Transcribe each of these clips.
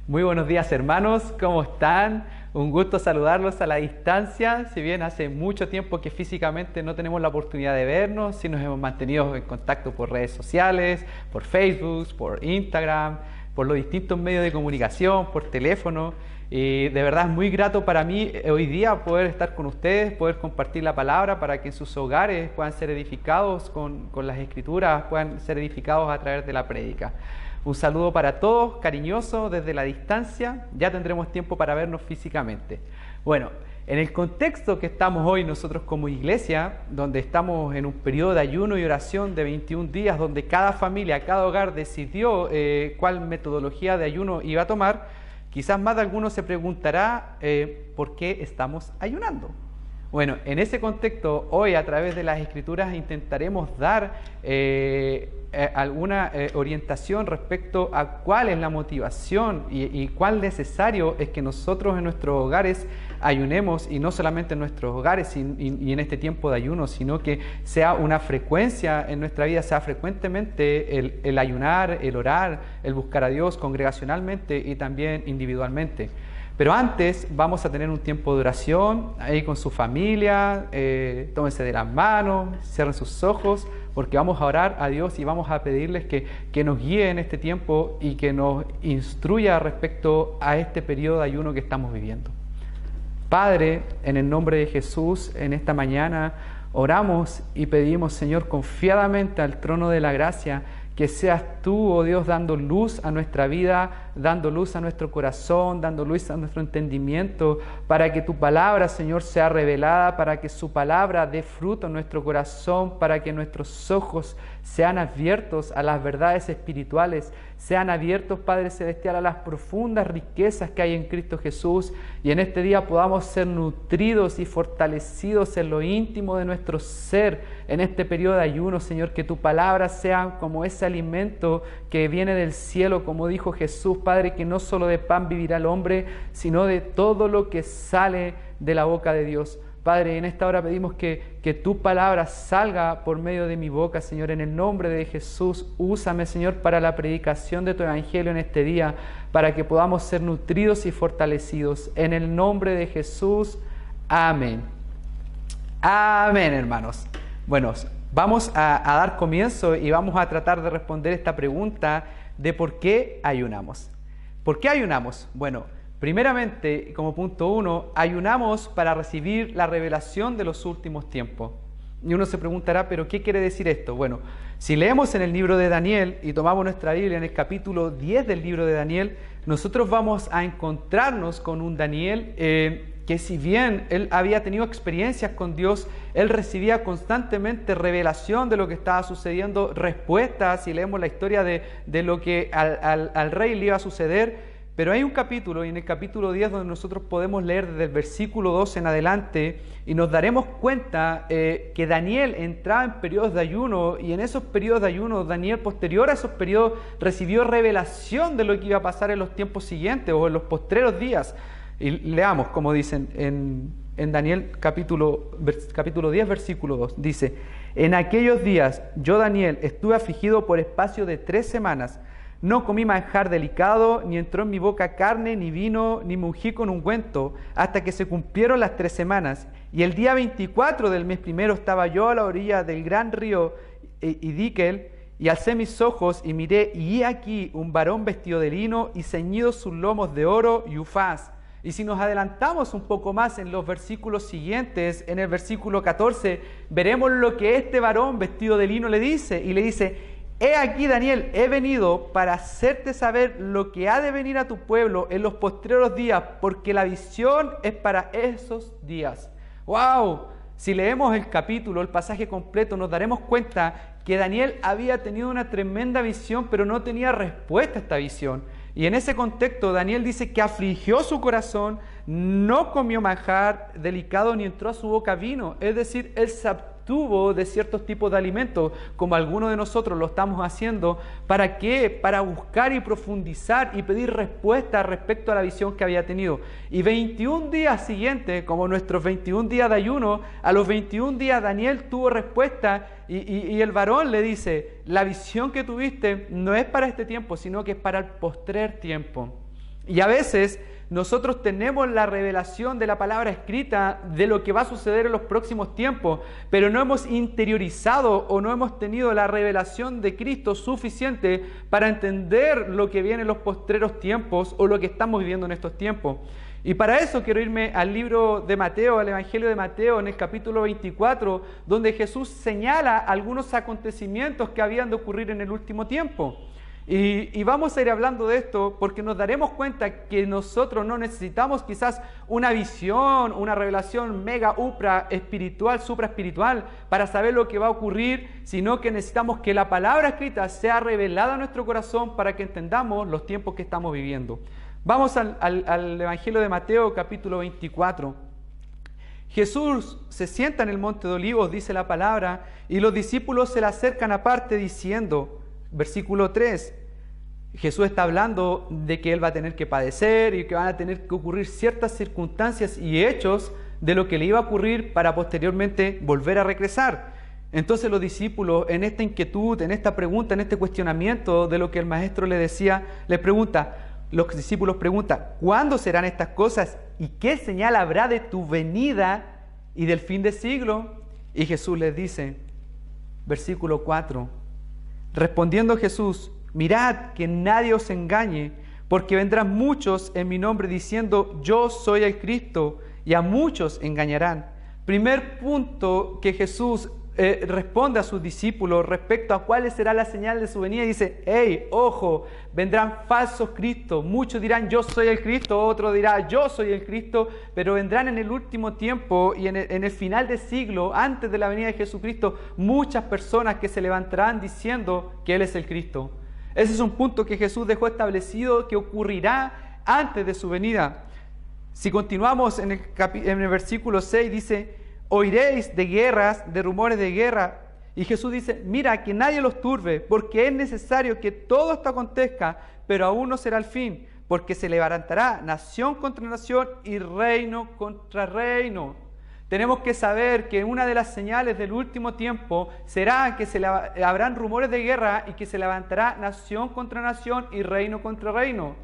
Muy buenos días, hermanos, ¿cómo están? Un gusto saludarlos a la distancia, si bien hace mucho tiempo que físicamente no tenemos la oportunidad de vernos, sí nos hemos mantenido en contacto por redes sociales, por Facebook, por Instagram, por los distintos medios de comunicación, por teléfono. Y de verdad es muy grato para mí hoy día poder estar con ustedes, poder compartir la palabra para que en sus hogares puedan ser edificados con las escrituras, puedan ser edificados a través de la prédica. Un saludo para todos, cariñoso, desde la distancia. Ya tendremos tiempo para vernos físicamente. Bueno, en el contexto que estamos hoy nosotros como iglesia, donde estamos en un periodo de ayuno y oración de 21 días, donde cada familia, cada hogar decidió cuál metodología de ayuno iba a tomar, quizás más de alguno se preguntará ¿por qué estamos ayunando? Bueno, en ese contexto, hoy a través de las escrituras intentaremos dar alguna orientación respecto a cuál es la motivación y cuál necesario es que nosotros en nuestros hogares ayunemos, y no solamente en nuestros hogares y en este tiempo de ayuno, sino que sea una frecuencia en nuestra vida, sea frecuentemente el ayunar, el orar, el buscar a Dios congregacionalmente y también individualmente. Pero antes vamos a tener un tiempo de oración ahí con su familia, tómense de las manos, cierren sus ojos, porque vamos a orar a Dios y vamos a pedirles que nos guíe en este tiempo y que nos instruya respecto a este periodo de ayuno que estamos viviendo. Padre, en el nombre de Jesús, en esta mañana oramos y pedimos, Señor, confiadamente al trono de la gracia, que seas tú, oh Dios, dando luz a nuestra vida, dando luz a nuestro corazón, dando luz a nuestro entendimiento, para que tu palabra, Señor, sea revelada, para que su palabra dé fruto en nuestro corazón, para que nuestros ojos sean abiertos a las verdades espirituales, sean abiertos, Padre Celestial, a las profundas riquezas que hay en Cristo Jesús, y en este día podamos ser nutridos y fortalecidos en lo íntimo de nuestro ser, en este periodo de ayuno, Señor, que tu palabra sea como ese alimento que viene del cielo, como dijo Jesús, Padre, que no solo de pan vivirá el hombre, sino de todo lo que sale de la boca de Dios. Padre, en esta hora pedimos que tu palabra salga por medio de mi boca, Señor, en el nombre de Jesús. Úsame, Señor, para la predicación de tu evangelio en este día, para que podamos ser nutridos y fortalecidos. En el nombre de Jesús, amén. Amén, hermanos. Bueno, vamos a dar comienzo y vamos a tratar de responder esta pregunta de por qué ayunamos. ¿Por qué ayunamos? Bueno, primeramente, como punto 1, ayunamos para recibir la revelación de los últimos tiempos. Y uno se preguntará, ¿pero qué quiere decir esto? Bueno, si leemos en el libro de Daniel y tomamos nuestra Biblia en el capítulo 10 del libro de Daniel, nosotros vamos a encontrarnos con un Daniel que si bien él había tenido experiencias con Dios, él recibía constantemente revelación de lo que estaba sucediendo, respuestas, si leemos la historia de lo que al rey le iba a suceder. Pero hay un capítulo, y en el capítulo 10, donde nosotros podemos leer desde el versículo 2 en adelante, y nos daremos cuenta que Daniel entraba en periodos de ayuno, y en esos periodos de ayuno, Daniel, posterior a esos periodos, recibió revelación de lo que iba a pasar en los tiempos siguientes o en los postreros días. Y leamos, como dicen en Daniel capítulo 10, versículo 2. Dice: en aquellos días yo, Daniel, estuve afligido por espacio de 3 semanas. No comí manjar delicado, ni entró en mi boca carne, ni vino, ni me ungí con ungüento, hasta que se cumplieron las 3 semanas. Y el día 24 del mes primero estaba yo a la orilla del gran río Hiddekel, y alcé mis ojos y miré, y he aquí un varón vestido de lino y ceñidos sus lomos de oro y ufaz. Y si nos adelantamos un poco más en los versículos siguientes, en el versículo 14, veremos lo que este varón vestido de lino le dice. Y le dice: he aquí, Daniel, he venido para hacerte saber lo que ha de venir a tu pueblo en los postreros días, porque la visión es para esos días. ¡Wow! Si leemos el capítulo, el pasaje completo, nos daremos cuenta que Daniel había tenido una tremenda visión, pero no tenía respuesta a esta visión. Y en ese contexto, Daniel dice que afligió su corazón, no comió manjar delicado ni entró a su boca vino. Es decir, él se abstuvo de ciertos tipos de alimentos, como algunos de nosotros lo estamos haciendo. ¿Para qué? Para buscar y profundizar y pedir respuesta respecto a la visión que había tenido. Y 21 días siguientes, como nuestros 21 días de ayuno, a los 21 días Daniel tuvo respuesta. Y el varón le dice: la visión que tuviste no es para este tiempo, sino que es para el postrer tiempo. Y a veces nosotros tenemos la revelación de la palabra escrita de lo que va a suceder en los próximos tiempos, pero no hemos interiorizado o no hemos tenido la revelación de Cristo suficiente para entender lo que viene en los postreros tiempos o lo que estamos viviendo en estos tiempos. Y para eso quiero irme al libro de Mateo, al Evangelio de Mateo, en el capítulo 24, donde Jesús señala algunos acontecimientos que habían de ocurrir en el último tiempo. Y vamos a ir hablando de esto porque nos daremos cuenta que nosotros no necesitamos quizás una visión, una revelación mega, ultra espiritual, supra espiritual para saber lo que va a ocurrir, sino que necesitamos que la palabra escrita sea revelada a nuestro corazón para que entendamos los tiempos que estamos viviendo. Vamos al Evangelio de Mateo, capítulo 24. Jesús se sienta en el Monte de Olivos, dice la palabra, y los discípulos se le acercan aparte diciendo... Versículo 3, Jesús está hablando de que Él va a tener que padecer y que van a tener que ocurrir ciertas circunstancias y hechos de lo que le iba a ocurrir para posteriormente volver a regresar. Entonces los discípulos, en esta inquietud, en esta pregunta, en este cuestionamiento de lo que el Maestro le decía, los discípulos preguntan, ¿cuándo serán estas cosas? ¿Y qué señal habrá de tu venida y del fin del siglo? Y Jesús les dice, versículo 4, respondiendo Jesús, mirad que nadie os engañe, porque vendrán muchos en mi nombre diciendo, yo soy el Cristo, y a muchos engañarán. Primer punto que Jesús responde a sus discípulos respecto a cuál será la señal de su venida. Dice, hey, ojo, vendrán falsos Cristos. Muchos dirán, yo soy el Cristo, otro dirá, yo soy el Cristo, pero vendrán en el último tiempo y en el final del siglo, antes de la venida de Jesucristo, muchas personas que se levantarán diciendo que Él es el Cristo. Ese es un punto que Jesús dejó establecido que ocurrirá antes de su venida. Si continuamos en el versículo 6, dice, oiréis de guerras, de rumores de guerra. Y Jesús dice, mira, que nadie los turbe, porque es necesario que todo esto acontezca, pero aún no será el fin, porque se levantará nación contra nación y reino contra reino. Tenemos que saber que una de las señales del último tiempo será que habrán rumores de guerra y que se levantará nación contra nación y reino contra reino.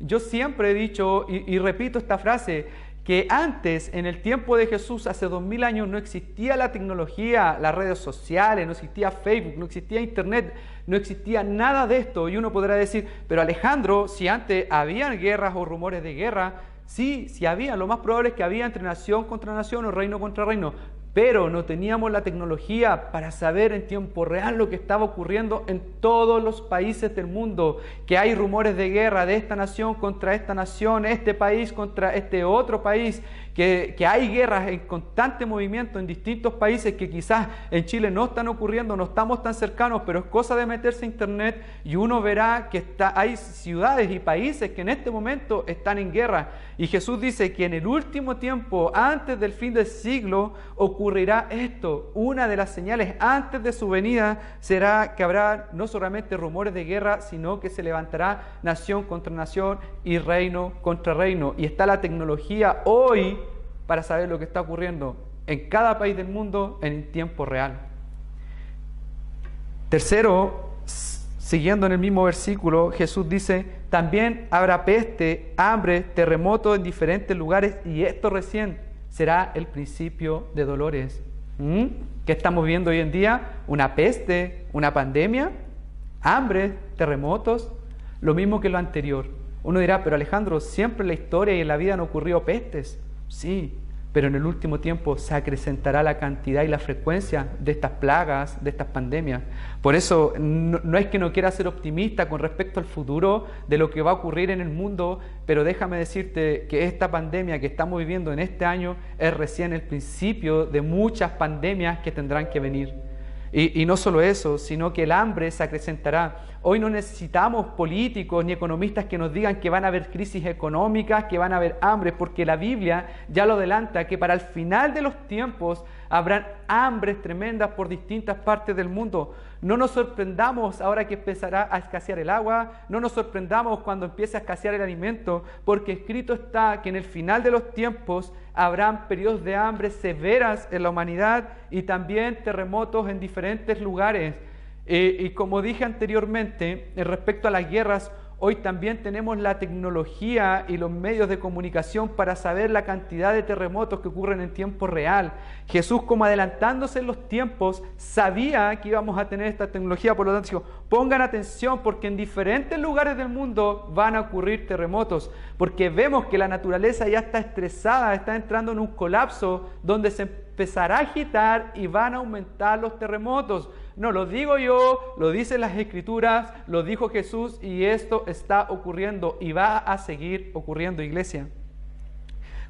Yo siempre he dicho y repito esta frase, que antes, en el tiempo de Jesús, hace 2000 años, no existía la tecnología, las redes sociales, no existía Facebook, no existía Internet, no existía nada de esto. Y uno podrá decir, pero Alejandro, si antes habían guerras o rumores de guerra, sí había, lo más probable es que había entre nación contra nación o reino contra reino, pero no teníamos la tecnología para saber en tiempo real lo que estaba ocurriendo en todos los países del mundo, que hay rumores de guerra de esta nación contra esta nación, este país contra este otro país, que hay guerras en constante movimiento en distintos países que quizás en Chile no están ocurriendo, no estamos tan cercanos, pero es cosa de meterse a internet y uno verá que hay ciudades y países que en este momento están en guerra. Y Jesús dice que en el último tiempo, antes del fin del siglo, ocurrirá esto. Una de las señales antes de su venida será que habrá no solamente rumores de guerra, sino que se levantará nación contra nación y reino contra reino. Y está la tecnología hoy para saber lo que está ocurriendo en cada país del mundo en tiempo real. Tercero, siguiendo en el mismo versículo, Jesús dice, también habrá peste, hambre, terremotos en diferentes lugares y esto recién será el principio de dolores. ¿Qué estamos viendo hoy en día? Una peste, una pandemia, hambre, terremotos, lo mismo que lo anterior. Uno dirá, pero Alejandro, siempre en la historia y en la vida han ocurrido pestes. Sí, pero en el último tiempo se acrecentará la cantidad y la frecuencia de estas plagas, de estas pandemias. Por eso no es que no quiera ser optimista con respecto al futuro de lo que va a ocurrir en el mundo, pero déjame decirte que esta pandemia que estamos viviendo en este año es recién el principio de muchas pandemias que tendrán que venir. Y no solo eso, sino que el hambre se acrecentará. Hoy no necesitamos políticos ni economistas que nos digan que van a haber crisis económicas, que van a haber hambre, porque la Biblia ya lo adelanta, que para el final de los tiempos habrán hambres tremendas por distintas partes del mundo. No nos sorprendamos ahora que empezará a escasear el agua, no nos sorprendamos cuando empiece a escasear el alimento, porque escrito está que en el final de los tiempos habrán periodos de hambre severas en la humanidad y también terremotos en diferentes lugares. Y como dije anteriormente, respecto a las guerras, hoy también tenemos la tecnología y los medios de comunicación para saber la cantidad de terremotos que ocurren en tiempo real. Jesús, como adelantándose en los tiempos, sabía que íbamos a tener esta tecnología, por lo tanto dijo, pongan atención porque en diferentes lugares del mundo van a ocurrir terremotos, porque vemos que la naturaleza ya está estresada, está entrando en un colapso donde se empezará a agitar y van a aumentar los terremotos. No lo digo yo, lo dicen las Escrituras, lo dijo Jesús y esto está ocurriendo y va a seguir ocurriendo, iglesia.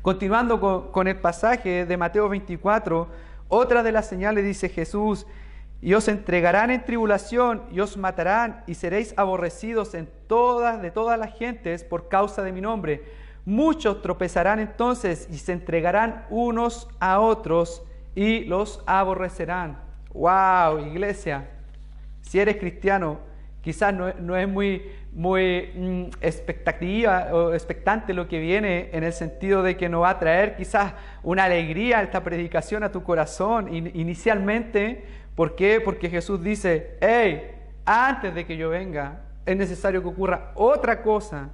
Continuando con el pasaje de Mateo 24, otra de las señales dice Jesús, y os entregarán en tribulación y os matarán y seréis aborrecidos de todas las gentes por causa de mi nombre. Muchos tropezarán entonces y se entregarán unos a otros y los aborrecerán. ¡Wow, iglesia! Si eres cristiano, quizás no es muy expectativa o expectante lo que viene, en el sentido de que nos va a traer quizás una alegría esta predicación a tu corazón inicialmente. ¿Por qué? Porque Jesús dice, hey, antes de que yo venga, es necesario que ocurra otra cosa,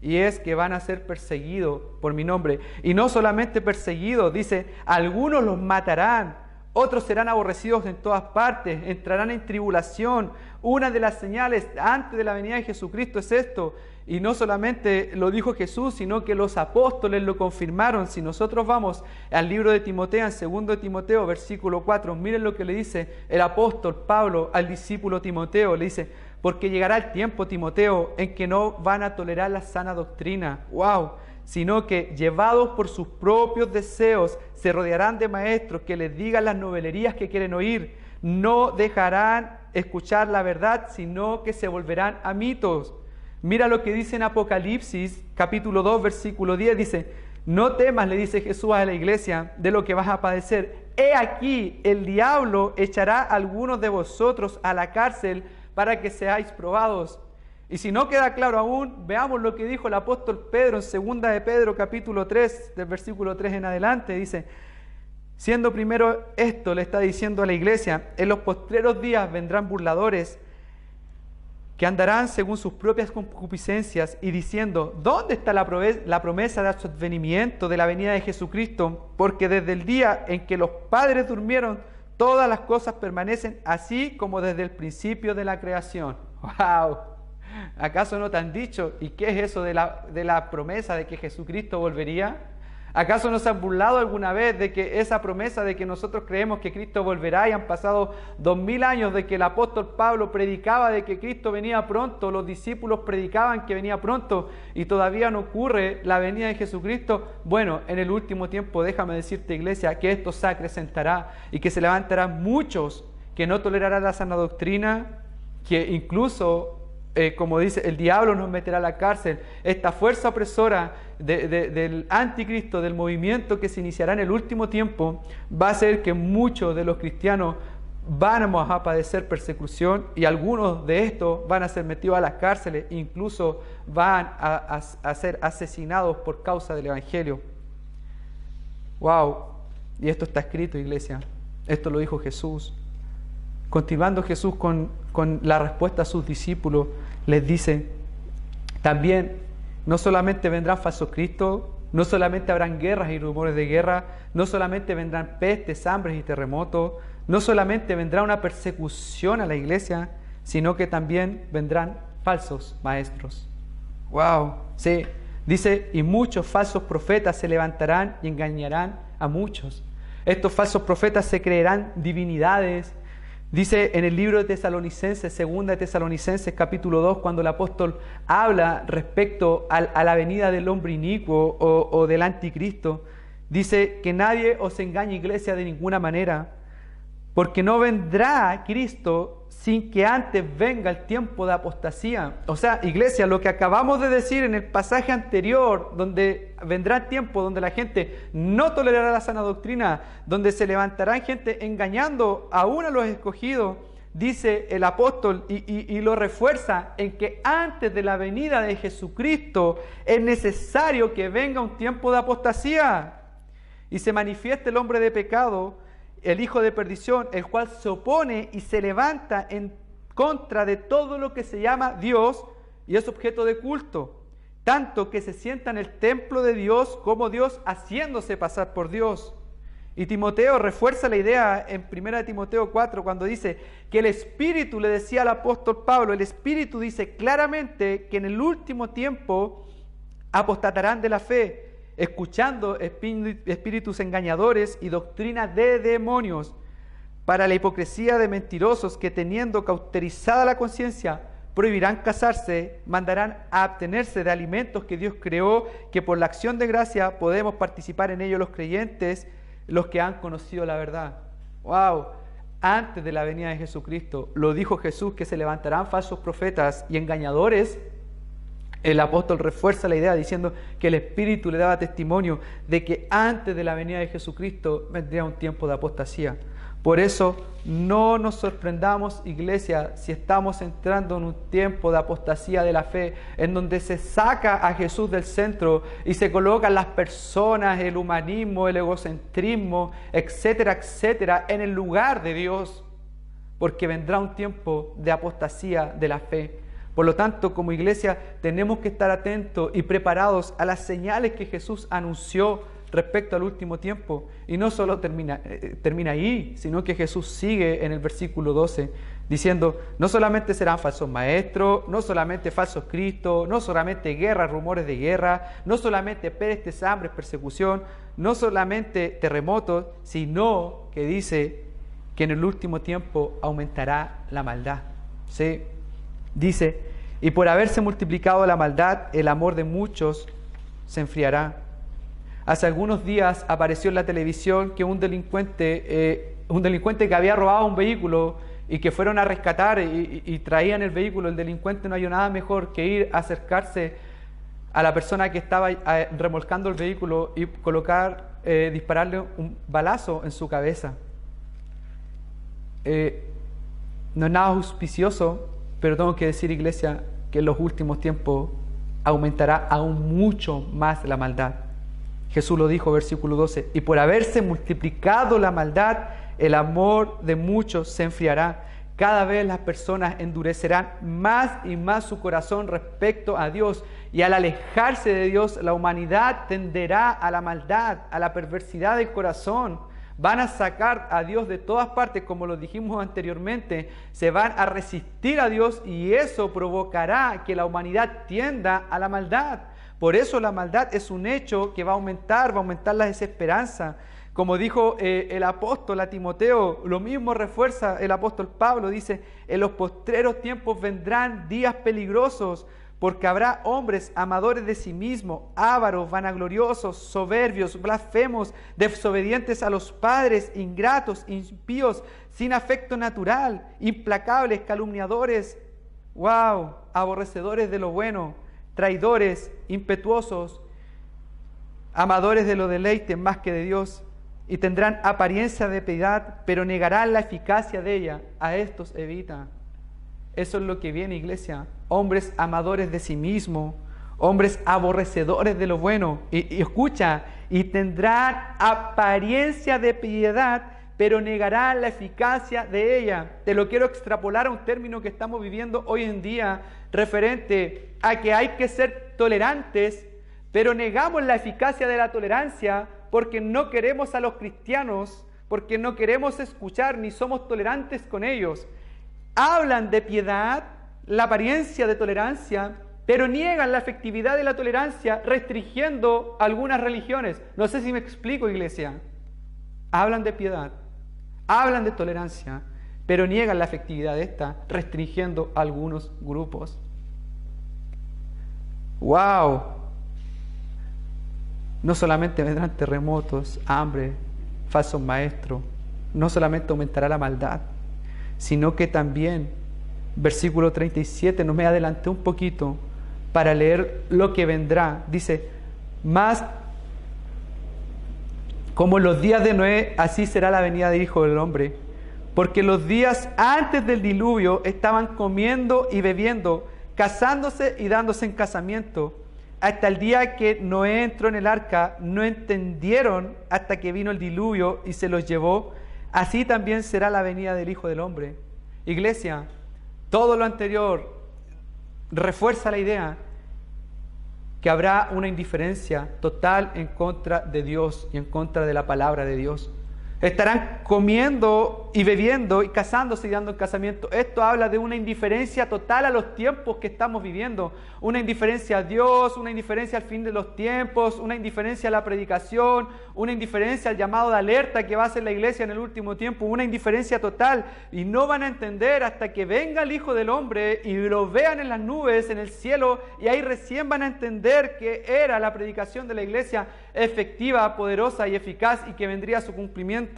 y es que van a ser perseguidos por mi nombre. Y no solamente perseguidos, dice, algunos los matarán, otros serán aborrecidos en todas partes, entrarán en tribulación. Una de las señales antes de la venida de Jesucristo es esto. Y no solamente lo dijo Jesús, sino que los apóstoles lo confirmaron. Si nosotros vamos al libro de Timoteo, en 2 de Timoteo, versículo 4, miren lo que le dice el apóstol Pablo al discípulo Timoteo. Le dice, porque llegará el tiempo, Timoteo, en que no van a tolerar la sana doctrina. ¡Wow! Sino que llevados por sus propios deseos se rodearán de maestros que les digan las novelerías que quieren oír. No dejarán escuchar la verdad, sino que se volverán a mitos. Mira lo que dice en Apocalipsis, capítulo 2, versículo 10, dice, no temas, le dice Jesús a la iglesia, de lo que vas a padecer. He aquí, el diablo echará a algunos de vosotros a la cárcel para que seáis probados. Y si no queda claro aún, veamos lo que dijo el apóstol Pedro en 2 de Pedro capítulo 3, del versículo 3 en adelante. Dice, siendo primero esto, le está diciendo a la iglesia, en los postreros días vendrán burladores que andarán según sus propias concupiscencias y diciendo, ¿dónde está la promesa de su advenimiento, de la venida de Jesucristo? Porque desde el día en que los padres durmieron, todas las cosas permanecen así como desde el principio de la creación. ¡Wow! ¿Acaso no te han dicho? ¿Y qué es eso de la promesa de que Jesucristo volvería? ¿Acaso nos han burlado alguna vez de que esa promesa de que nosotros creemos que Cristo volverá y han pasado 2000 años de que el apóstol Pablo predicaba de que Cristo venía pronto, los discípulos predicaban que venía pronto y todavía no ocurre la venida de Jesucristo? Bueno, en el último tiempo déjame decirte, iglesia, que esto se acrecentará y que se levantarán muchos que no tolerarán la sana doctrina, que incluso como dice, el diablo nos meterá a la cárcel. Esta fuerza opresora del anticristo, del movimiento que se iniciará en el último tiempo, va a hacer que muchos de los cristianos vamos a padecer persecución y algunos de estos van a ser metidos a las cárceles, incluso van a ser asesinados por causa del Evangelio. ¡Wow! Y esto está escrito, iglesia. Esto lo dijo Jesús. Continuando Jesús con la respuesta a sus discípulos, les dice, también no solamente vendrán falsos cristos, no solamente habrán guerras y rumores de guerra, no solamente vendrán pestes, hambres y terremotos, no solamente vendrá una persecución a la iglesia, sino que también vendrán falsos maestros. ¡Wow! Sí, dice, y muchos falsos profetas se levantarán y engañarán a muchos. Estos falsos profetas se creerán divinidades. Dice en el libro de Tesalonicenses, 2 de Tesalonicenses capítulo 2, cuando el apóstol habla respecto a la venida del hombre inicuo o del anticristo, dice que nadie os engañe, iglesia, de ninguna manera, porque no vendrá Cristo sin que antes venga el tiempo de apostasía. O sea, iglesia, lo que acabamos de decir en el pasaje anterior, donde vendrá tiempo donde la gente no tolerará la sana doctrina, donde se levantará gente engañando aún a los escogidos, dice el apóstol y lo refuerza en que antes de la venida de Jesucristo es necesario que venga un tiempo de apostasía y se manifieste el hombre de pecado, el hijo de perdición, el cual se opone y se levanta en contra de todo lo que se llama Dios y es objeto de culto, tanto que se sienta en el templo de Dios como Dios haciéndose pasar por Dios. Y Timoteo refuerza la idea en 1 Timoteo 4 cuando dice que el Espíritu, le decía al apóstol Pablo, el Espíritu dice claramente que en el último tiempo apostatarán de la fe, escuchando espíritus engañadores y doctrina de demonios, para la hipocresía de mentirosos que, teniendo cauterizada la conciencia, prohibirán casarse, mandarán a abstenerse de alimentos que Dios creó, que por la acción de gracia podemos participar en ellos los creyentes, los que han conocido la verdad. ¡Wow! Antes de la venida de Jesucristo, lo dijo Jesús, que se levantarán falsos profetas y engañadores. El apóstol refuerza la idea diciendo que el Espíritu le daba testimonio de que antes de la venida de Jesucristo vendría un tiempo de apostasía. Por eso no nos sorprendamos, iglesia, si estamos entrando en un tiempo de apostasía de la fe, en donde se saca a Jesús del centro y se colocan las personas, el humanismo, el egocentrismo, etcétera, etcétera, en el lugar de Dios, porque vendrá un tiempo de apostasía de la fe. Por lo tanto, como iglesia, tenemos que estar atentos y preparados a las señales que Jesús anunció respecto al último tiempo. Y no solo termina ahí, sino que Jesús sigue en el versículo 12 diciendo: no solamente serán falsos maestros, no solamente falsos cristos, no solamente guerras, rumores de guerra, no solamente pestes, hambres, persecución, no solamente terremotos, sino que dice que en el último tiempo aumentará la maldad. ¿Sí? Dice: y por haberse multiplicado la maldad, el amor de muchos se enfriará. Hace algunos días apareció en la televisión que un delincuente que había robado un vehículo y que fueron a rescatar y traían el vehículo, el delincuente no halló nada mejor que ir a acercarse a la persona que estaba remolcando el vehículo y dispararle un balazo en su cabeza. No es nada auspicioso, pero tengo que decir, iglesia, que en los últimos tiempos aumentará aún mucho más la maldad. Jesús lo dijo, versículo 12, y por haberse multiplicado la maldad, el amor de muchos se enfriará. Cada vez las personas endurecerán más y más su corazón respecto a Dios, y al alejarse de Dios, la humanidad tenderá a la maldad, a la perversidad del corazón. Van a sacar a Dios de todas partes, como lo dijimos anteriormente, se van a resistir a Dios y eso provocará que la humanidad tienda a la maldad. Por eso la maldad es un hecho que va a aumentar la desesperanza. Como dijo el apóstol a Timoteo, lo mismo refuerza el apóstol Pablo, dice: en los postreros tiempos vendrán días peligrosos, porque habrá hombres amadores de sí mismos, ávaros, vanagloriosos, soberbios, blasfemos, desobedientes a los padres, ingratos, impíos, sin afecto natural, implacables, calumniadores, aborrecedores de lo bueno, traidores, impetuosos, amadores de los deleites más que de Dios, y tendrán apariencia de piedad, pero negarán la eficacia de ella. A estos evita. Eso es lo que viene, iglesia. Hombres amadores de sí mismos, hombres aborrecedores de lo bueno. Y escucha, y tendrán apariencia de piedad, pero negarán la eficacia de ella. Te lo quiero extrapolar a un término que estamos viviendo hoy en día, referente a que hay que ser tolerantes, pero negamos la eficacia de la tolerancia porque no queremos a los cristianos, porque no queremos escuchar ni somos tolerantes con ellos. Hablan de piedad, la apariencia de tolerancia, pero niegan la efectividad de la tolerancia restringiendo algunas religiones. No sé si me explico, iglesia. Hablan de piedad, hablan de tolerancia, pero niegan la efectividad de esta restringiendo algunos grupos. ¡Wow! No solamente vendrán terremotos, hambre, falsos maestros, no solamente aumentará la maldad, sino que también, versículo 37, no me adelanté un poquito para leer lo que vendrá. Dice: más como en los días de Noé, así será la venida del Hijo del Hombre. Porque los días antes del diluvio estaban comiendo y bebiendo, casándose y dándose en casamiento, hasta el día que Noé entró en el arca. No entendieron hasta que vino el diluvio y se los llevó. Así también será la venida del Hijo del Hombre. Iglesia, todo lo anterior refuerza la idea que habrá una indiferencia total en contra de Dios y en contra de la palabra de Dios. Estarán comiendo y bebiendo y casándose y dando en casamiento. Esto habla de una indiferencia total a los tiempos que estamos viviendo. Una indiferencia a Dios, una indiferencia al fin de los tiempos, una indiferencia a la predicación, una indiferencia al llamado de alerta que va a hacer la iglesia en el último tiempo, una indiferencia total. Y no van a entender hasta que venga el Hijo del Hombre y lo vean en las nubes, en el cielo, y ahí recién van a entender que era la predicación de la iglesia efectiva, poderosa y eficaz y que vendría a su cumplimiento.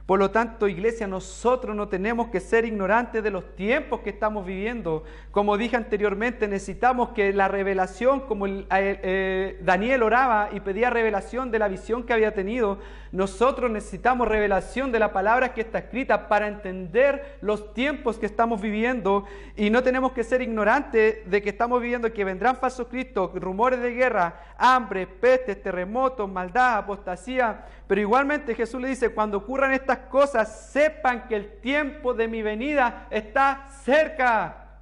Por lo tanto, iglesia, nosotros no tenemos que ser ignorantes de los tiempos que estamos viviendo. Como dije anteriormente, necesitamos que la revelación, como Daniel oraba y pedía revelación de la visión que había tenido, nosotros necesitamos revelación de la palabra que está escrita para entender los tiempos que estamos viviendo, y no tenemos que ser ignorantes de que estamos viviendo que vendrán falsos cristos, rumores de guerra, hambre, pestes, terremotos, maldad, apostasía. Pero igualmente Jesús le dice, cuando ocurran estas cosas, sepan que el tiempo de mi venida está cerca.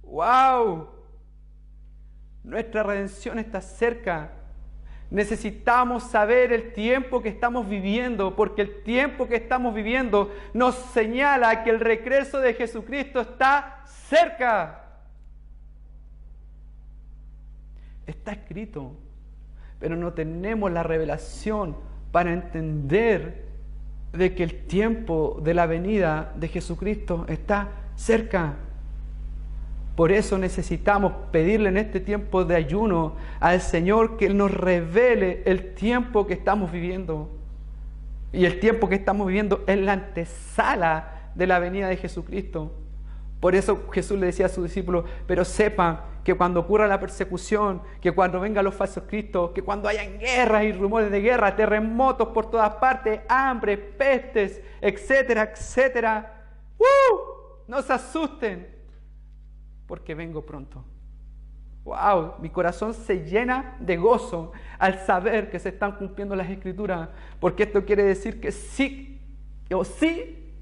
¡Wow! Nuestra redención está cerca. Necesitamos saber el tiempo que estamos viviendo, porque el tiempo que estamos viviendo nos señala que el regreso de Jesucristo está cerca. Está escrito, pero no tenemos la revelación para entender de que el tiempo de la venida de Jesucristo está cerca. Por eso necesitamos pedirle en este tiempo de ayuno al Señor que Él nos revele el tiempo que estamos viviendo. Y el tiempo que estamos viviendo es la antesala de la venida de Jesucristo. Por eso Jesús le decía a sus discípulos, pero sepan que cuando ocurra la persecución, que cuando vengan los falsos cristos, que cuando hayan guerras y rumores de guerra, terremotos por todas partes, hambre, pestes, etcétera, etcétera, no se asusten, porque vengo pronto. ¡Wow! Mi corazón se llena de gozo al saber que se están cumpliendo las Escrituras, porque esto quiere decir que sí o sí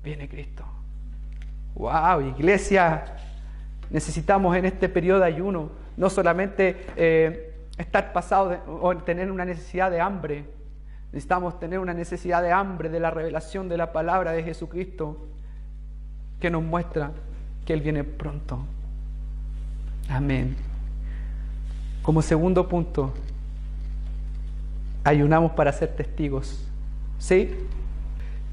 viene Cristo. ¡Wow! Iglesia, necesitamos en este periodo de ayuno no solamente estar pasados o tener una necesidad de hambre, necesitamos tener una necesidad de hambre de la revelación de la palabra de Jesucristo que nos muestra que Él viene pronto. Amén. Como segundo punto, ayunamos para ser testigos. ¿Sí?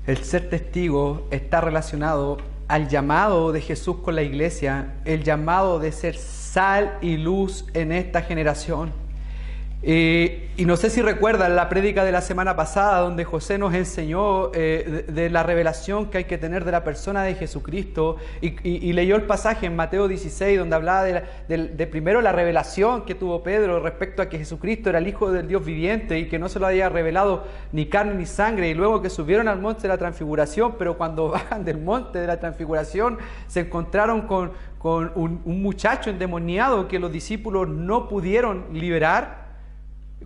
El ser testigo está relacionado al llamado de Jesús con la iglesia, el llamado de ser sal y luz en esta generación. Y no sé si recuerdan la prédica de la semana pasada donde José nos enseñó de la revelación que hay que tener de la persona de Jesucristo y leyó el pasaje en Mateo 16 donde hablaba de primero la revelación que tuvo Pedro respecto a que Jesucristo era el Hijo del Dios viviente y que no se lo había revelado ni carne ni sangre, y luego que subieron al monte de la transfiguración, pero cuando bajan del monte de la transfiguración se encontraron con un muchacho endemoniado que los discípulos no pudieron liberar.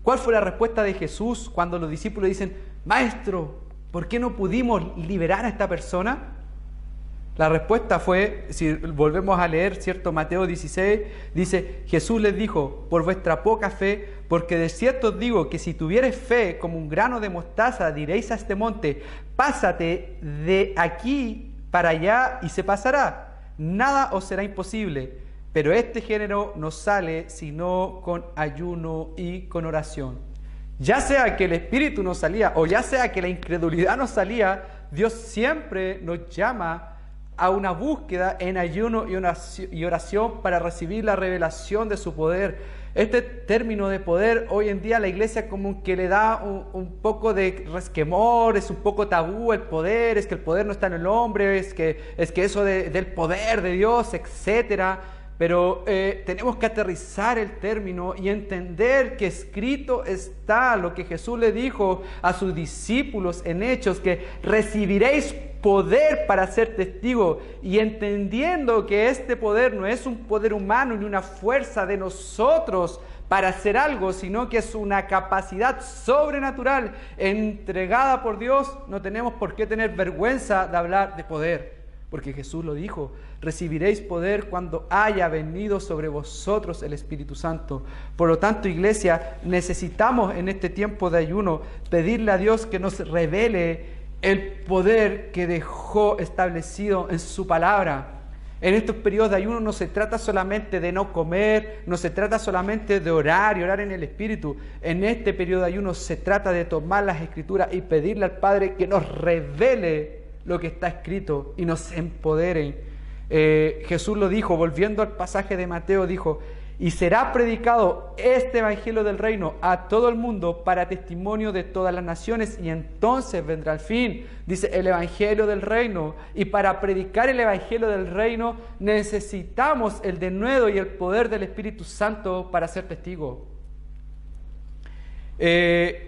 ¿Cuál fue la respuesta de Jesús cuando los discípulos dicen, Maestro, ¿por qué no pudimos liberar a esta persona? La respuesta fue, si volvemos a leer, ¿cierto? Mateo 16, dice, Jesús les dijo, por vuestra poca fe, porque de cierto os digo que si tuviereis fe como un grano de mostaza, diréis a este monte, pásate de aquí para allá y se pasará. Nada os será imposible. Pero este género no sale sino con ayuno y con oración. Ya sea que el espíritu no salía o ya sea que la incredulidad no salía, Dios siempre nos llama a una búsqueda en ayuno y oración para recibir la revelación de su poder. Este término de poder hoy en día a la iglesia como que le da un poco de resquemor, es un poco tabú el poder, es que el poder no está en el hombre, es que eso del poder de Dios, etcétera. Pero tenemos que aterrizar el término y entender que escrito está lo que Jesús le dijo a sus discípulos en Hechos, que recibiréis poder para ser testigos, y entendiendo que este poder no es un poder humano ni una fuerza de nosotros para hacer algo, sino que es una capacidad sobrenatural entregada por Dios, no tenemos por qué tener vergüenza de hablar de poder. porque Jesús lo dijo: recibiréis poder cuando haya venido sobre vosotros el Espíritu Santo. Por lo tanto, iglesia, necesitamos en este tiempo de ayuno pedirle a Dios que nos revele el poder que dejó establecido en su palabra. En estos periodos de ayuno no se trata solamente de no comer, no se trata solamente de orar y orar en el Espíritu. En este periodo de ayuno se trata de tomar las Escrituras y pedirle al Padre que nos revele lo que está escrito y nos empodere. Jesús lo dijo, volviendo al pasaje de Mateo, dijo: y será predicado este evangelio del reino a todo el mundo para testimonio de todas las naciones, y entonces vendrá el fin. Dice el evangelio del reino, y para predicar el evangelio del reino necesitamos el denuedo y el poder del Espíritu Santo para ser testigos.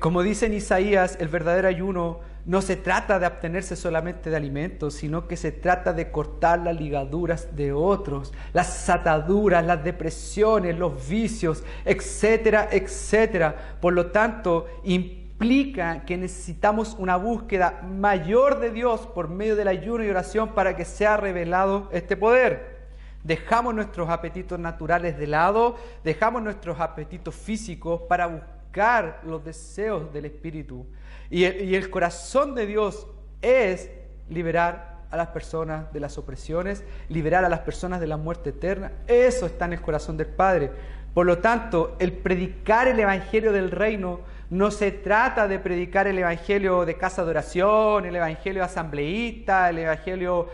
Como dice en Isaías, el verdadero ayuno no se trata de abstenerse solamente de alimentos, sino que se trata de cortar las ligaduras de otros, las ataduras, las depresiones, los vicios, etcétera, etcétera. Por lo tanto, implica que necesitamos una búsqueda mayor de Dios por medio del ayuno y oración para que sea revelado este poder. Dejamos nuestros apetitos naturales de lado, dejamos nuestros apetitos físicos para buscar los deseos del Espíritu. Y el corazón de Dios es liberar a las personas de las opresiones, liberar a las personas de la muerte eterna. Eso está en el corazón del Padre. Por lo tanto, el predicar el evangelio del reino no se trata de predicar el evangelio de casa de oración, el evangelio asambleísta, el evangelio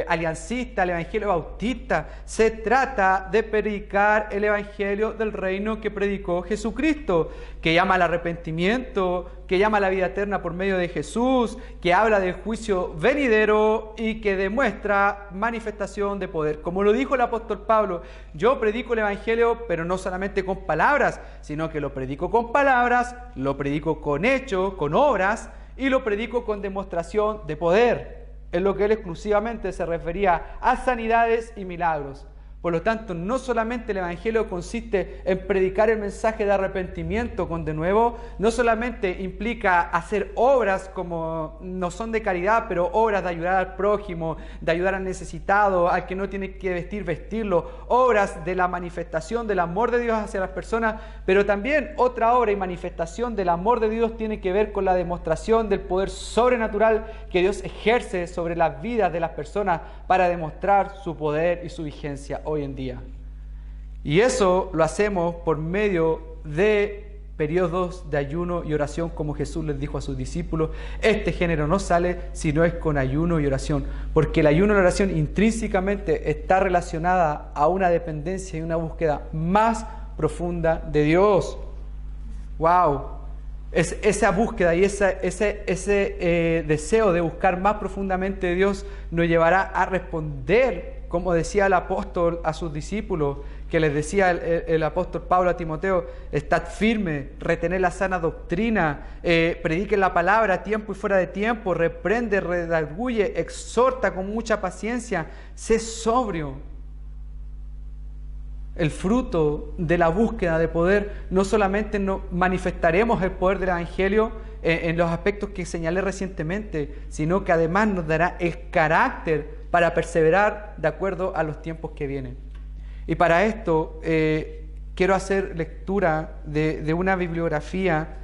aliancista, el evangelio bautista. Se trata de predicar el evangelio del reino que predicó Jesucristo, que llama al arrepentimiento, que llama a la vida eterna por medio de Jesús, que habla del juicio venidero y que demuestra manifestación de poder. Como lo dijo el apóstol Pablo: yo predico el evangelio, pero no solamente con palabras, sino que lo predico con palabras, lo predico con hechos, con obras, y lo predico con demostración de poder. En lo que él exclusivamente se refería a sanidades y milagros. Por lo tanto, no solamente el evangelio consiste en predicar el mensaje de arrepentimiento con denuedo, no solamente implica hacer obras como no son de caridad, pero obras de ayudar al prójimo, de ayudar al necesitado, al que no tiene que vestirlo, obras de la manifestación del amor de Dios hacia las personas, pero también otra obra y manifestación del amor de Dios tiene que ver con la demostración del poder sobrenatural que Dios ejerce sobre las vidas de las personas para demostrar su poder y su vigencia hoy en día. Y eso lo hacemos por medio de periodos de ayuno y oración, como Jesús les dijo a sus discípulos: este género no sale si no es con ayuno y oración, porque el ayuno y la oración intrínsecamente está relacionada a una dependencia y una búsqueda más profunda de Dios. ¡Wow! Esa búsqueda y ese deseo de buscar más profundamente de Dios nos llevará a responder, como decía el apóstol a sus discípulos, que les decía el apóstol Pablo a Timoteo: estad firme, retened la sana doctrina, prediquen la palabra a tiempo y fuera de tiempo, reprende, redarguye, exhorta con mucha paciencia, sé sobrio. El fruto de la búsqueda de poder, no solamente manifestaremos el poder del evangelio en los aspectos que señalé recientemente, sino que además nos dará el carácter para perseverar de acuerdo a los tiempos que vienen. Y para esto quiero hacer lectura de una bibliografía,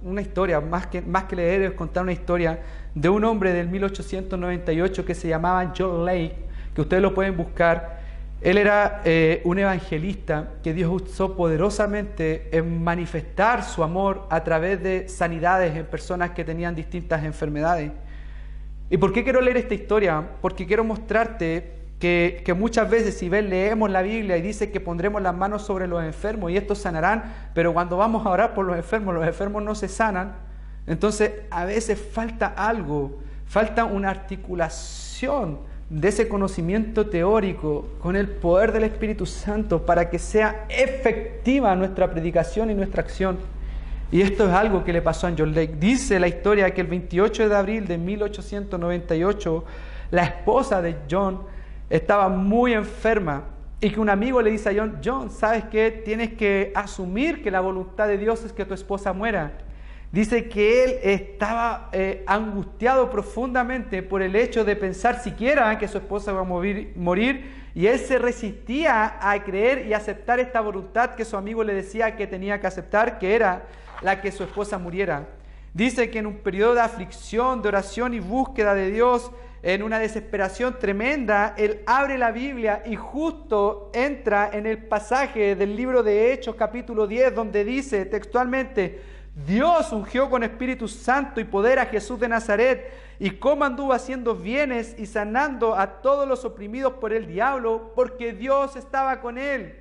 una historia, más que leer, es contar una historia de un hombre del 1898 que se llamaba John Lake, que ustedes lo pueden buscar. Él era un evangelista que Dios usó poderosamente en manifestar su amor a través de sanidades en personas que tenían distintas enfermedades. ¿Y por qué quiero leer esta historia? Porque quiero mostrarte que muchas veces, si leemos la Biblia y dice que pondremos las manos sobre los enfermos y estos sanarán, pero cuando vamos a orar por los enfermos no se sanan. Entonces a veces falta algo, falta una articulación de ese conocimiento teórico con el poder del Espíritu Santo para que sea efectiva nuestra predicación y nuestra acción. Y esto es algo que le pasó a John Lake. Dice la historia que el 28 de abril de 1898 la esposa de John estaba muy enferma y que un amigo le dice a John: ¿sabes qué? Tienes que asumir que la voluntad de Dios es que tu esposa muera. Dice que él estaba angustiado profundamente por el hecho de pensar siquiera que su esposa iba a morir, y él se resistía a creer y aceptar esta voluntad que su amigo le decía que tenía que aceptar, que era la que su esposa muriera. Dice que en un periodo de aflicción, de oración y búsqueda de Dios, en una desesperación tremenda, él abre la Biblia y justo entra en el pasaje del libro de Hechos capítulo 10, donde dice textualmente: Dios ungió con Espíritu Santo y poder a Jesús de Nazaret, y cómo anduvo haciendo bienes y sanando a todos los oprimidos por el diablo, porque Dios estaba con él.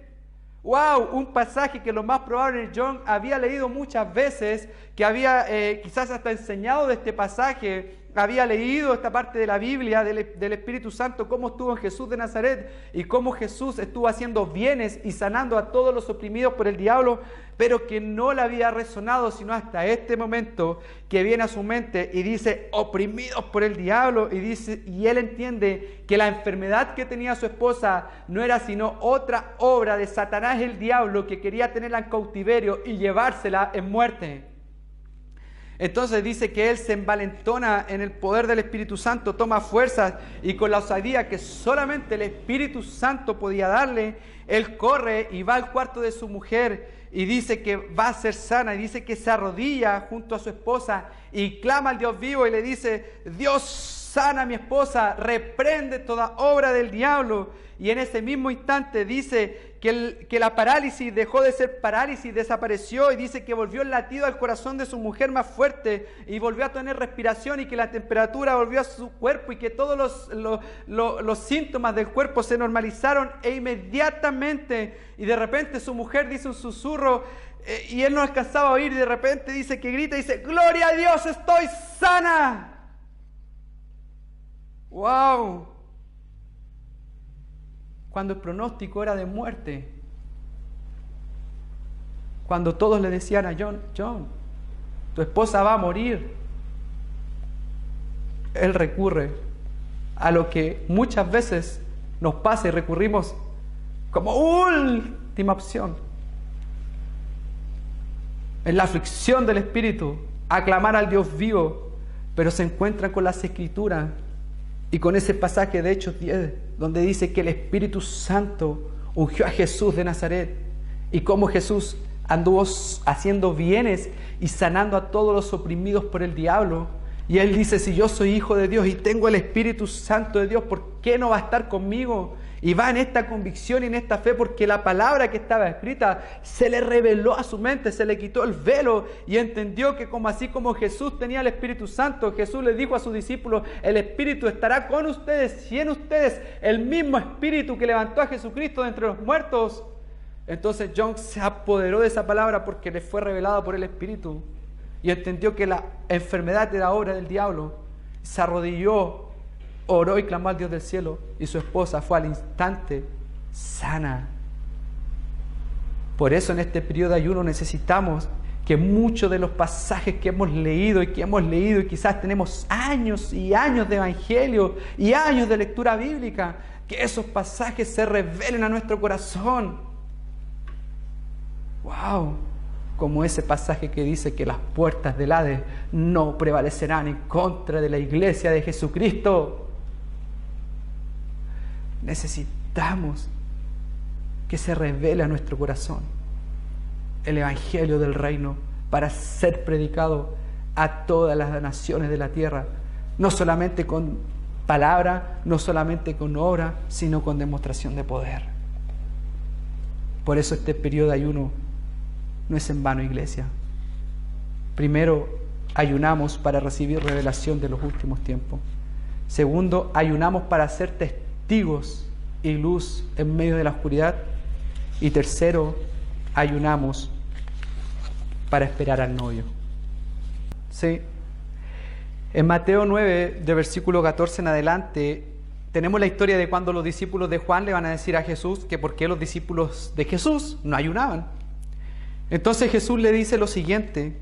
¡Wow! Un pasaje que lo más probable John había leído muchas veces, que había quizás hasta enseñado de este pasaje, había leído esta parte de la Biblia del Espíritu Santo, cómo estuvo en Jesús de Nazaret y cómo Jesús estuvo haciendo bienes y sanando a todos los oprimidos por el diablo, pero que no le había resonado sino hasta este momento que viene a su mente y dice: oprimidos por el diablo, y él entiende que la enfermedad que tenía su esposa no era sino otra obra de Satanás, el diablo, que quería tenerla en cautiverio y llevársela en muerte. Entonces dice que él se envalentona en el poder del Espíritu Santo, toma fuerzas y con la osadía que solamente el Espíritu Santo podía darle, él corre y va al cuarto de su mujer y dice que va a ser sana, y dice que se arrodilla junto a su esposa y clama al Dios vivo y le dice: Dios, sana a mi esposa, reprende toda obra del diablo. Y en ese mismo instante dice que la parálisis dejó de ser parálisis, desapareció, y dice que volvió el latido al corazón de su mujer más fuerte y volvió a tener respiración, y que la temperatura volvió a su cuerpo, y que todos los síntomas del cuerpo se normalizaron, e inmediatamente, y de repente su mujer dice un susurro, y él no alcanzaba a oír, y de repente dice que grita y dice: ¡Gloria a Dios, estoy sana! ¡Wow! Cuando el pronóstico era de muerte, cuando todos le decían a John: tu esposa va a morir, él recurre a lo que muchas veces nos pasa y recurrimos como última opción, en la aflicción del espíritu, a clamar al Dios vivo, pero se encuentran con las Escrituras y con ese pasaje de Hechos 10, donde dice que el Espíritu Santo ungió a Jesús de Nazaret, y cómo Jesús anduvo haciendo bienes y sanando a todos los oprimidos por el diablo. Y él dice: si yo soy hijo de Dios y tengo el Espíritu Santo de Dios, ¿por qué no va a estar conmigo? Y va en esta convicción y en esta fe, porque la palabra que estaba escrita se le reveló a su mente, se le quitó el velo, y entendió que así como Jesús tenía el Espíritu Santo, Jesús le dijo a sus discípulos: el Espíritu estará con ustedes, y en ustedes el mismo Espíritu que levantó a Jesucristo de entre los muertos. Entonces John se apoderó de esa palabra porque le fue revelada por el Espíritu, y entendió que la enfermedad era obra del diablo. Se arrodilló, oró y clamó al Dios del cielo, y su esposa fue al instante sana. Por eso en este periodo de ayuno necesitamos que muchos de los pasajes que hemos leído y quizás tenemos años y años de evangelio y años de lectura bíblica, que esos pasajes se revelen a nuestro corazón. ¡Wow! Como ese pasaje que dice que las puertas del Hades no prevalecerán en contra de la iglesia de Jesucristo. Necesitamos que se revele a nuestro corazón el evangelio del reino para ser predicado a todas las naciones de la tierra, no solamente con palabra, no solamente con obra, sino con demostración de poder. Por eso este periodo de ayuno no es en vano, iglesia. Primero, ayunamos para recibir revelación de los últimos tiempos. Segundo, ayunamos para ser testigos y luz en medio de la oscuridad. Y tercero, ayunamos para esperar al novio. Sí. En Mateo 9, de versículo 14 en adelante, tenemos la historia de cuando los discípulos de Juan le van a decir a Jesús que por qué los discípulos de Jesús no ayunaban. Entonces Jesús le dice lo siguiente: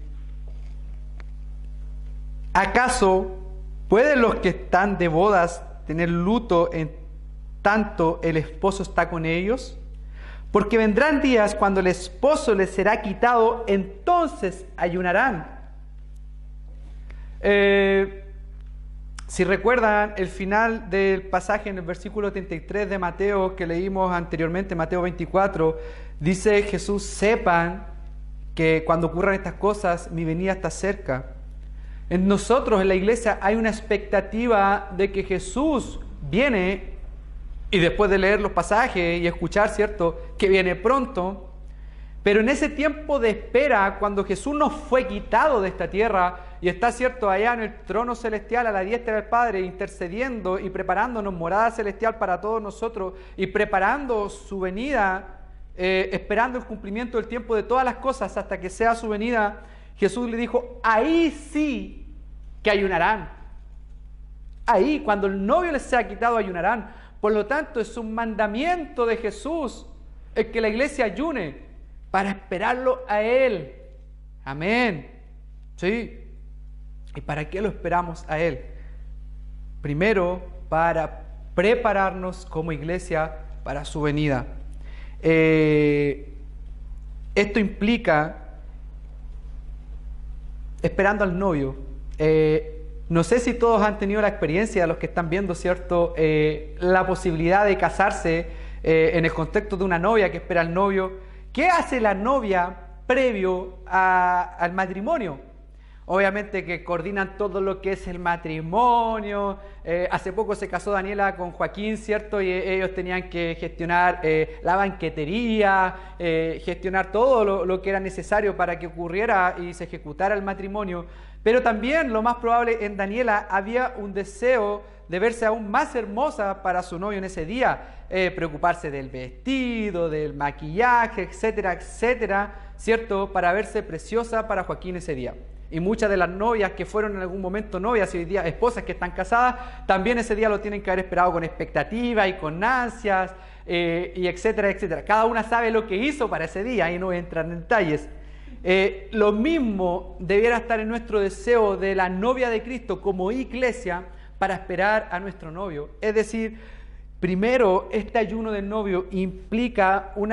¿acaso pueden los que están de bodas tener luto en tanto el esposo está con ellos? Porque vendrán días cuando el esposo les será quitado, entonces ayunarán. Si recuerdan el final del pasaje en el versículo 33 de Mateo que leímos anteriormente, Mateo 24, dice Jesús: sepan que cuando ocurran estas cosas, mi venida está cerca. En nosotros, en la iglesia, hay una expectativa de que Jesús viene, y después de leer los pasajes y escuchar, ¿cierto?, que viene pronto. Pero en ese tiempo de espera, cuando Jesús nos fue quitado de esta tierra y está, ¿cierto?, allá en el trono celestial a la diestra del Padre, intercediendo y preparándonos morada celestial para todos nosotros y preparando su venida, esperando el cumplimiento del tiempo de todas las cosas hasta que sea su venida, Jesús le dijo: ahí sí que ayunarán. Ahí, cuando el novio les sea quitado, ayunarán. Por lo tanto, es un mandamiento de Jesús el que la iglesia ayune para esperarlo a Él. Amén. ¿Sí? ¿Y para qué lo esperamos a Él? Primero, para prepararnos como iglesia para su venida. Esto implica esperando al novio. No sé si todos han tenido la experiencia, los que están viendo, ¿cierto?, la posibilidad de casarse en el contexto de una novia que espera al novio. ¿Qué hace la novia previo al matrimonio? Obviamente que coordinan todo lo que es el matrimonio. Hace poco se casó Daniela con Joaquín, ¿cierto? Y ellos tenían que gestionar la banquetería, gestionar todo lo que era necesario para que ocurriera y se ejecutara el matrimonio. Pero también, lo más probable, en Daniela había un deseo de verse aún más hermosa para su novio en ese día, preocuparse del vestido, del maquillaje, etcétera, etcétera, ¿cierto?, para verse preciosa para Joaquín ese día. Y muchas de las novias que fueron en algún momento novias y hoy día esposas que están casadas, también ese día lo tienen que haber esperado con expectativa y con ansias, y etcétera, etcétera. Cada una sabe lo que hizo para ese día y no entran en detalles. Lo mismo debiera estar en nuestro deseo de la novia de Cristo como iglesia para esperar a nuestro novio. Es decir, primero, este ayuno del novio implica un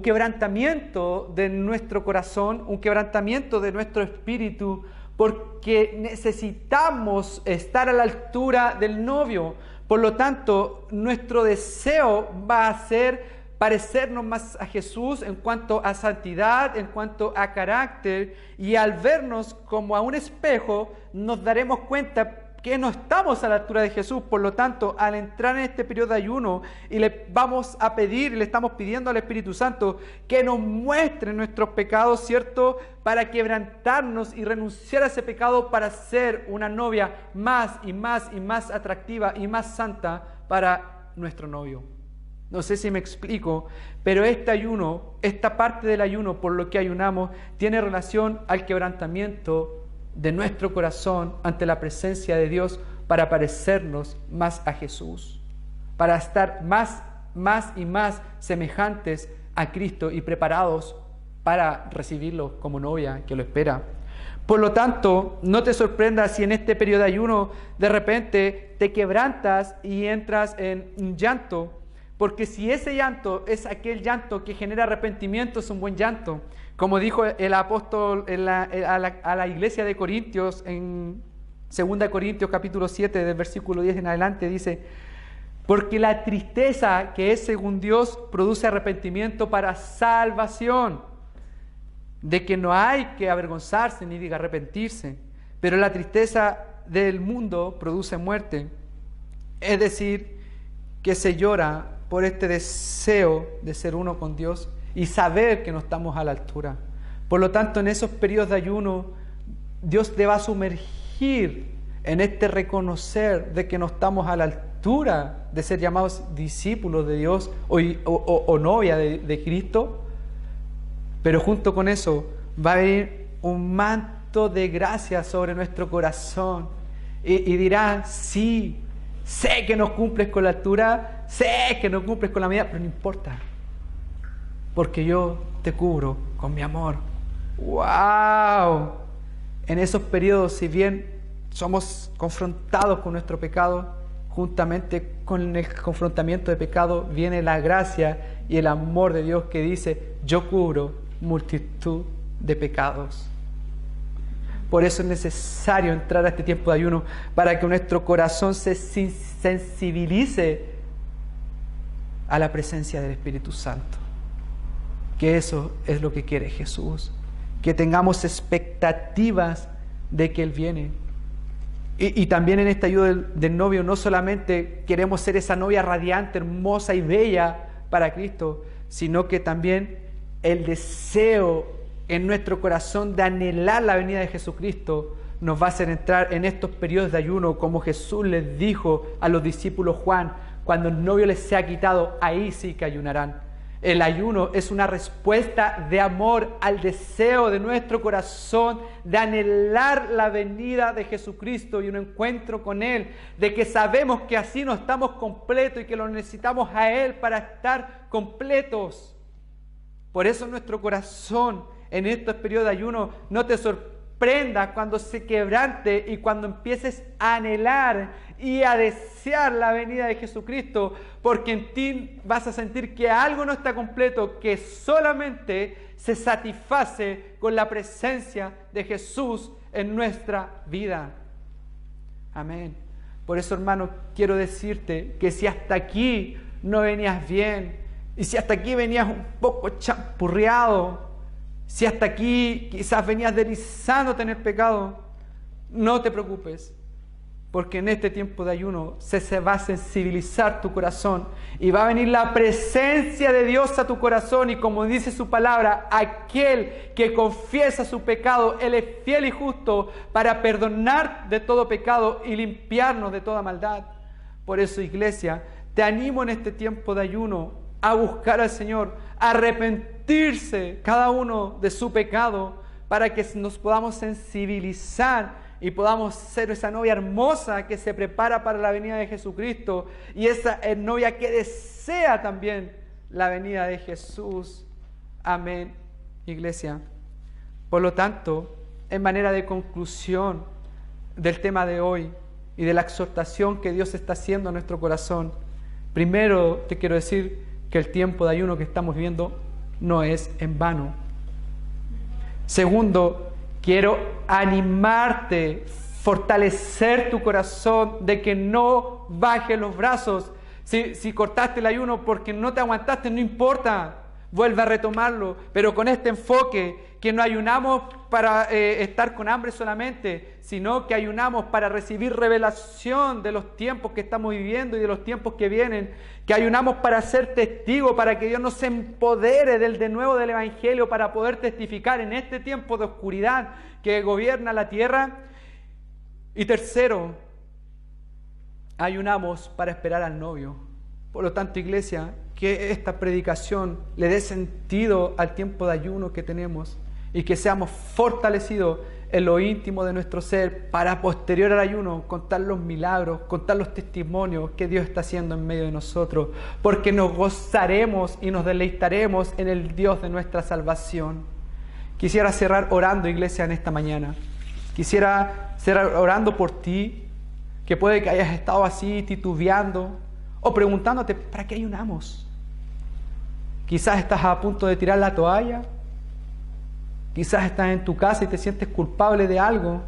quebrantamiento de nuestro corazón, un quebrantamiento de nuestro espíritu, porque necesitamos estar a la altura del novio. Por lo tanto, nuestro deseo va a ser parecernos más a Jesús en cuanto a santidad, en cuanto a carácter, y al vernos como a un espejo, nos daremos cuenta que no estamos a la altura de Jesús. Por lo tanto, al entrar en este periodo de ayuno y le vamos a pedir, le estamos pidiendo al Espíritu Santo que nos muestre nuestros pecados, ¿cierto?, para quebrantarnos y renunciar a ese pecado para ser una novia más y más y más atractiva y más santa para nuestro novio. No sé si me explico, pero este ayuno, esta parte del ayuno por lo que ayunamos, tiene relación al quebrantamiento de nuestro corazón ante la presencia de Dios para parecernos más a Jesús, para estar más y más semejantes a Cristo y preparados para recibirlo como novia que lo espera. Por lo tanto, no te sorprendas si en este periodo de ayuno de repente te quebrantas y entras en un llanto, porque si ese llanto es aquel llanto que genera arrepentimiento, es un buen llanto. Como dijo el apóstol a la iglesia de Corintios, en 2 Corintios capítulo 7, del versículo 10 en adelante, dice: porque la tristeza que es según Dios produce arrepentimiento para salvación, de que no hay que avergonzarse ni diga arrepentirse, pero la tristeza del mundo produce muerte. Es decir, que se llora por este deseo de ser uno con Dios y saber que no estamos a la altura. Por lo tanto, en esos periodos de ayuno, Dios te va a sumergir en este reconocer de que no estamos a la altura de ser llamados discípulos de Dios o novia de Cristo. Pero junto con eso va a venir un manto de gracia sobre nuestro corazón y dirán: sí, sé que no cumples con la altura, sé que no cumples con la medida, pero no importa, porque yo te cubro con mi amor. ¡Wow! En esos periodos, si bien somos confrontados con nuestro pecado, juntamente con el confrontamiento de pecado viene la gracia y el amor de Dios que dice: yo cubro multitud de pecados. Por eso es necesario entrar a este tiempo de ayuno, para que nuestro corazón se sensibilice a la presencia del Espíritu Santo. Que eso es lo que quiere Jesús. Que tengamos expectativas de que Él viene. Y también en este ayuno del novio no solamente queremos ser esa novia radiante, hermosa y bella para Cristo, sino que también el deseo en nuestro corazón de anhelar la venida de Jesucristo nos va a hacer entrar en estos periodos de ayuno, como Jesús les dijo a los discípulos Juan: cuando el novio les sea quitado, ahí sí que ayunarán. El ayuno es una respuesta de amor al deseo de nuestro corazón de anhelar la venida de Jesucristo y un encuentro con Él, de que sabemos que así no estamos completos y que lo necesitamos a Él para estar completos. Por eso nuestro corazón en estos periodos de ayuno no te sorprenda cuando se quebrante y cuando empieces a anhelar y a desear la venida de Jesucristo, porque en ti vas a sentir que algo no está completo, que solamente se satisface con la presencia de Jesús en nuestra vida. Amén. Por eso, hermano, quiero decirte que si hasta aquí no venías bien, y si hasta aquí venías un poco champurreado, si hasta aquí quizás venías deslizándote en el pecado, no te preocupes, porque en este tiempo de ayuno se va a sensibilizar tu corazón y va a venir la presencia de Dios a tu corazón, y como dice su palabra, aquel que confiesa su pecado, Él es fiel y justo para perdonar de todo pecado y limpiarnos de toda maldad. Por eso, iglesia, te animo en este tiempo de ayuno a buscar al Señor, a arrepentirse cada uno de su pecado, para que nos podamos sensibilizar y podamos ser esa novia hermosa que se prepara para la venida de Jesucristo, y esa novia que desea también la venida de Jesús. Amén, iglesia. Por lo tanto, en manera de conclusión del tema de hoy y de la exhortación que Dios está haciendo a nuestro corazón, primero te quiero decir que el tiempo de ayuno que estamos viviendo no es en vano. Segundo, quiero animarte, fortalecer tu corazón de que no bajes los brazos. Si cortaste el ayuno porque no te aguantaste, no importa, vuelve a retomarlo, pero con este enfoque, que no ayunamos para estar con hambre solamente, sino que ayunamos para recibir revelación de los tiempos que estamos viviendo y de los tiempos que vienen, que ayunamos para ser testigos, para que Dios nos empodere del denuedo del Evangelio, para poder testificar en este tiempo de oscuridad que gobierna la tierra. Y tercero, ayunamos para esperar al novio. Por lo tanto, iglesia, que esta predicación le dé sentido al tiempo de ayuno que tenemos, y que seamos fortalecidos en lo íntimo de nuestro ser para, posterior al ayuno, contar los milagros, contar los testimonios que Dios está haciendo en medio de nosotros, porque nos gozaremos y nos deleitaremos en el Dios de nuestra salvación. Quisiera cerrar orando, iglesia, en esta mañana. Quisiera cerrar orando por ti, que puede que hayas estado así titubeando o preguntándote: ¿para qué ayunamos? Quizás estás a punto de tirar la toalla. Quizás estás en tu casa y te sientes culpable de algo.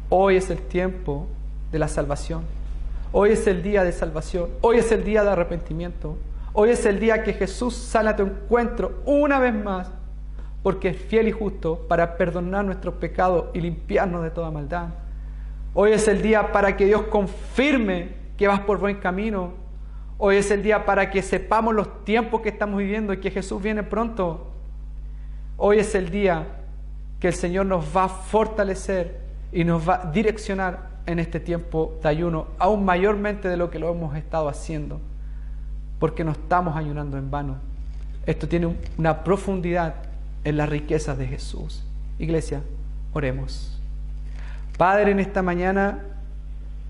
Hoy es el tiempo de la salvación. Hoy es el día de salvación. Hoy es el día de arrepentimiento. Hoy es el día que Jesús sale a tu encuentro una vez más, porque es fiel y justo para perdonar nuestros pecados y limpiarnos de toda maldad. Hoy es el día para que Dios confirme que vas por buen camino. Hoy es el día para que sepamos los tiempos que estamos viviendo y que Jesús viene pronto. Hoy es el día que el Señor nos va a fortalecer y nos va a direccionar en este tiempo de ayuno, aún mayormente de lo que lo hemos estado haciendo, porque no estamos ayunando en vano. Esto tiene una profundidad en las riquezas de Jesús. Iglesia, oremos. Padre, en esta mañana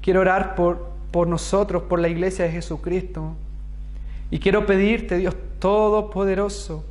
quiero orar por nosotros, por la iglesia de Jesucristo, y quiero pedirte, Dios Todopoderoso,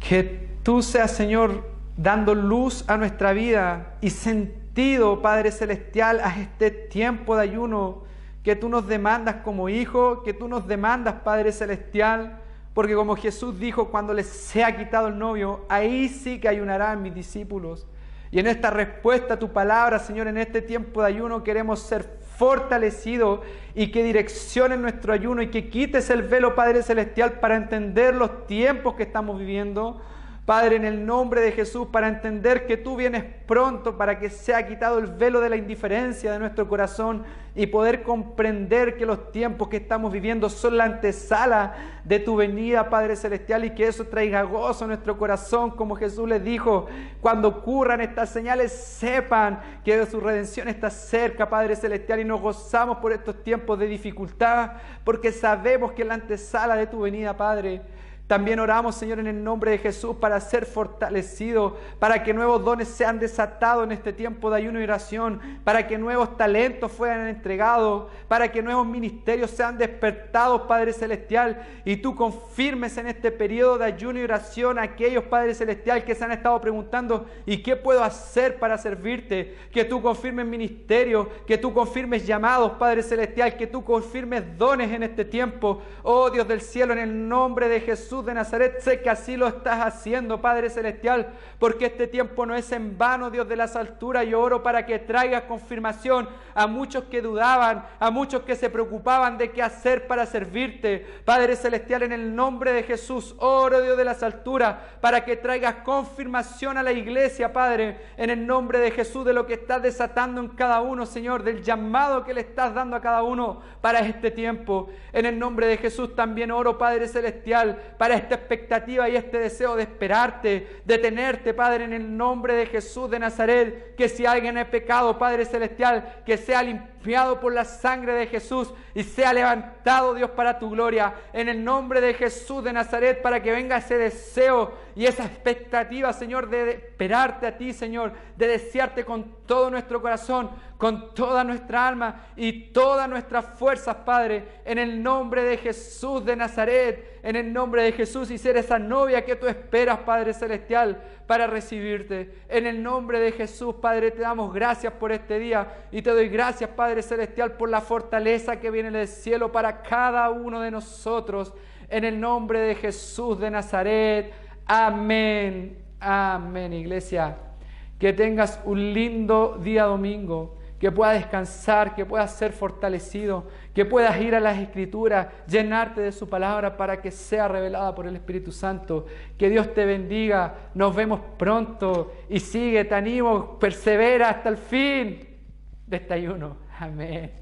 que Tú seas, Señor, dando luz a nuestra vida y sentido, Padre Celestial, a este tiempo de ayuno que Tú nos demandas como hijo, que Tú nos demandas, Padre Celestial, porque como Jesús dijo, cuando les sea quitado el novio, ahí sí que ayunarán mis discípulos. Y en esta respuesta a tu palabra, Señor, en este tiempo de ayuno queremos ser fortalecidos y que direcciones nuestro ayuno y que quites el velo, Padre Celestial, para entender los tiempos que estamos viviendo. Padre, en el nombre de Jesús, para entender que tú vienes pronto, para que sea quitado el velo de la indiferencia de nuestro corazón y poder comprender que los tiempos que estamos viviendo son la antesala de tu venida, Padre Celestial, y que eso traiga gozo a nuestro corazón, como Jesús les dijo: cuando ocurran estas señales, sepan que su redención está cerca, Padre Celestial, y nos gozamos por estos tiempos de dificultad, porque sabemos que es la antesala de tu venida, Padre. También oramos, Señor, en el nombre de Jesús para ser fortalecidos, para que nuevos dones sean desatados en este tiempo de ayuno y oración, para que nuevos talentos fueran entregados, para que nuevos ministerios sean despertados, Padre Celestial, y tú confirmes en este periodo de ayuno y oración a aquellos, Padre Celestial, que se han estado preguntando: ¿y qué puedo hacer para servirte? Que tú confirmes ministerios, que tú confirmes llamados, Padre Celestial, que tú confirmes dones en este tiempo. Oh Dios del cielo, en el nombre de Jesús de Nazaret, sé que así lo estás haciendo, Padre Celestial, porque este tiempo no es en vano, Dios de las alturas. Yo oro para que traigas confirmación a muchos que dudaban, a muchos que se preocupaban de qué hacer para servirte, Padre Celestial, en el nombre de Jesús. Oro, Dios de las alturas, para que traigas confirmación a la iglesia, Padre, en el nombre de Jesús, de lo que estás desatando en cada uno, Señor, del llamado que le estás dando a cada uno para este tiempo. En el nombre de Jesús también oro, Padre Celestial, para esta expectativa y este deseo de esperarte, de tenerte, Padre, en el nombre de Jesús de Nazaret. Que si alguien ha pecado, Padre Celestial, que sea limpiado por la sangre de Jesús y sea levantado, Dios, para tu gloria, en el nombre de Jesús de Nazaret, para que venga ese deseo y esa expectativa, Señor, de esperarte a ti, Señor, de desearte con todo nuestro corazón, con toda nuestra alma y todas nuestras fuerzas, Padre, en el nombre de Jesús de Nazaret, en el nombre de Jesús, y ser esa novia que tú esperas, Padre Celestial, para recibirte. En el nombre de Jesús, Padre, te damos gracias por este día y te doy gracias, Padre Celestial, por la fortaleza que viene del cielo para cada uno de nosotros. En el nombre de Jesús de Nazaret. Amén. Amén, iglesia. Que tengas un lindo día domingo, que puedas descansar, que puedas ser fortalecido, que puedas ir a las Escrituras, llenarte de su palabra para que sea revelada por el Espíritu Santo. Que Dios te bendiga. Nos vemos pronto y sigue, te animo, persevera hasta el fin de este ayuno. Amén.